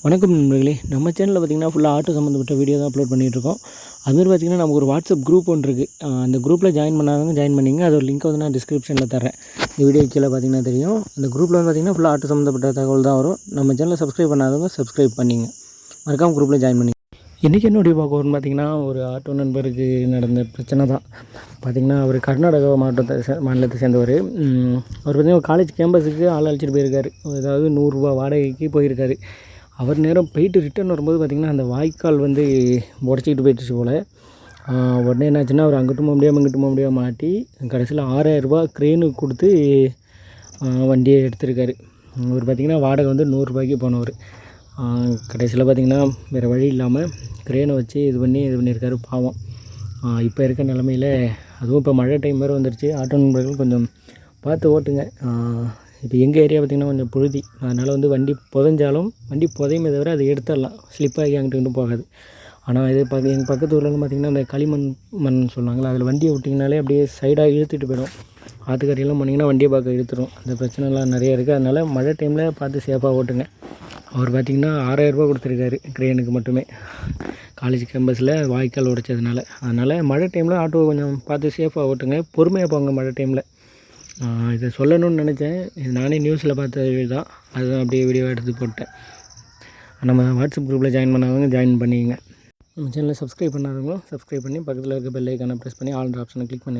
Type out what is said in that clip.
வணக்கம் நண்பர்களே. நம்ம சேனலில் பார்த்திங்கன்னா ஃபுல்லாக ஆட்டோ சம்மந்தப்பட்ட வீடியோ தான் அப்லோட் பண்ணிகிட்ருக்கோம். அதுமாதிரி பார்த்திங்கன்னா நமக்கு ஒரு வாட்ஸ்அப் குரூப் ஒன்று இருக்குது. அந்த குரூப்பில் ஜாயின் பண்ணாதவங்க ஜாயின் பண்ணிங்க. அதோட லிங்க் வந்து நான் டிஸ்கிரிப்ஷனில் தரேன். இந்த வீடியோ கீழே பார்த்திங்கன்னா தெரியும். அந்த குரூப்பில் வந்து பார்த்திங்கன்னா ஃபுல்லாக ஆட்டோ சம்மந்தப்பட்ட தகவல் தான் வரும். நம்ம சேனலில் சப்ஸ்கிரைப் பண்ணாதவங்க சப்ஸ்கிரைப் பண்ணிங்க. மறக்காமல் குரூப்பில் ஜாயின் பண்ணிங்க. இன்றைக்கி என்ன வீடியோ பார்க்க வரும்னு பார்த்திங்கன்னா ஒரு ஆட்டோ நண்பருக்கு நடந்த பிரச்சனை தான். பார்த்திங்கன்னா அவர் கர்நாடகா மாநிலத்தை சேர்ந்தவர். அவர் பார்த்திங்கன்னா காலேஜ் கேம்பஸுக்கு ஆள் அழைச்சிட்டு போயிருக்காரு. அதாவது ரூ. 100 வாடகைக்கு போயிருக்காரு. அவர் நேரம் போயிட்டு ரிட்டர்ன் வரும்போது பார்த்திங்கன்னா அந்த வாய்க்கால் வந்து உடச்சிக்கிட்டு போயிடுச்சு போல். உடனே என்னாச்சுன்னா அவர் அங்கிட்டும் போக முடியாமல் இங்கிட்டும் போக முடியாமல் மாட்டி கடைசியில் 6000 க்ரெயினுக்கு கொடுத்து வண்டியை எடுத்திருக்காரு. அவர் பார்த்திங்கன்னா வாடகை வந்து ரூ. 100 போனவர். கடைசியில் பார்த்திங்கன்னா வேறு வழி இல்லாமல் க்ரெயினை வச்சு இது பண்ணியிருக்காரு பாவம். இப்போ இருக்க நிலமையில் அதுவும் இப்போ மழை டைம் வேறு வந்துருச்சு. ஆட்டோ நண்பர்கள் கொஞ்சம் பார்த்து ஓட்டுங்க. இப்போ எங்கள் ஏரியா பார்த்திங்கன்னா கொஞ்சம் புழுதி. அதனால் வந்து வண்டி புதைஞ்சாலும் வண்டி புதையுமே தவிர அதை எடுத்துடலாம், ஸ்லிப்பாகி அங்கிட்டு போகாது. ஆனால் இது எங்கள் பக்கத்து ஊர்லன்னு பார்த்திங்கன்னா அந்த களிமண் சொல்லுவாங்களா, அதில் வண்டியை விட்டிங்கனாலே அப்படியே சைடாக இழுத்துட்டு போயிடும். ஆற்றுக்கரையெல்லாம் போனீங்கன்னா வண்டியை பார்க்க இழுத்துடும். அந்த பிரச்சனைலாம் நிறையா இருக்குது. அதனால் மழை டைமில் பார்த்து சேஃபாக ஓட்டுங்க. அவர் பார்த்திங்கன்னா 6000 கொடுத்துருக்காரு க்ரெயினுக்கு மட்டுமே, காலேஜ் கேம்பஸில் வாய்க்கால் உடைச்சதுனால. அதனால் மழை டைமில் ஆட்டோ கொஞ்சம் பார்த்து சேஃபாக ஓட்டுங்க, பொறுமையாக போங்க மழை டைமில். இதை சொல்லணும்னு நினச்சேன். இது நானே நியூஸில் பார்த்த தான், அதுதான் அப்படியே வீடியோ எடுத்து போட்டேன். நம்ம வாட்ஸ்அப் குரூப்பில் ஜாயின் பண்ணாதவங்க ஜாயின் பண்ணிங்க. நம்ம சேனலை சப்ஸ்கிரைப் பண்ணாதவங்களும் சப்ஸ்கிரைப் பண்ணி பக்கத்தில் இருக்க பெல் ஐக்கானை ப்ரெஸ் பண்ணி ஆல்ன்ற ஆப்ஷனை கிளிக் பண்ணி